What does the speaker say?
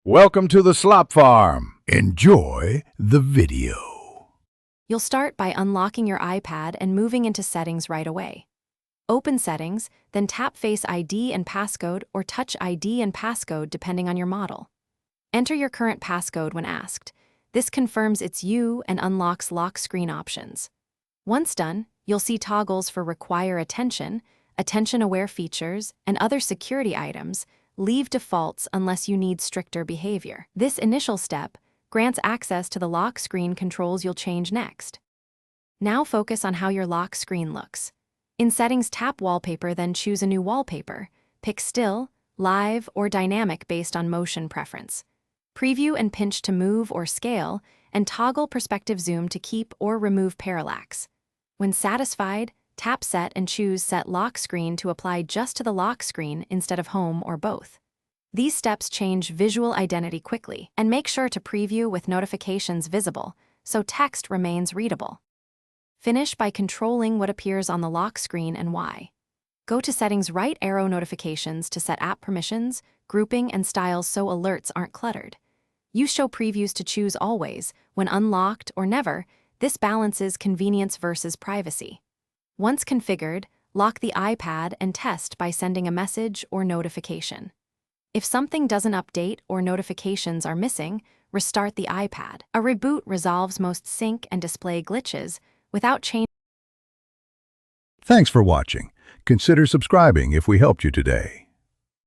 Welcome to the Slop Farm. Enjoy the video. You'll start by unlocking your iPad and moving into Settings right away. Open Settings, then tap Face ID and Passcode or Touch ID and Passcode depending on your model. Enter your current passcode when asked. This confirms it's you and unlocks lock screen options. Once done, you'll see toggles for Require Attention, Attention-Aware features, and other security items. Leave defaults unless you need stricter behavior. This initial step grants access to the lock screen controls you'll change next. Now focus on how your lock screen looks. In Settings, tap Wallpaper, then choose a new wallpaper. Pick Still, Live, or Dynamic based on motion preference. Preview and pinch to move or scale, and toggle perspective zoom to keep or remove parallax. When satisfied, tap Set and choose Set Lock Screen to apply just to the lock screen instead of home or both. These steps change visual identity quickly, and make sure to preview with notifications visible so text remains readable. Finish by controlling what appears on the lock screen and why. Go to Settings, right arrow Notifications to set app permissions, grouping, and styles so alerts aren't cluttered. Use Show Previews to choose Always when unlocked or Never. This balances convenience versus privacy. Once configured, lock the iPad and test by sending a message or notification. If something doesn't update or notifications are missing, restart the iPad. A reboot resolves most sync and display glitches without changing. Thanks for watching. Consider subscribing if we helped you today.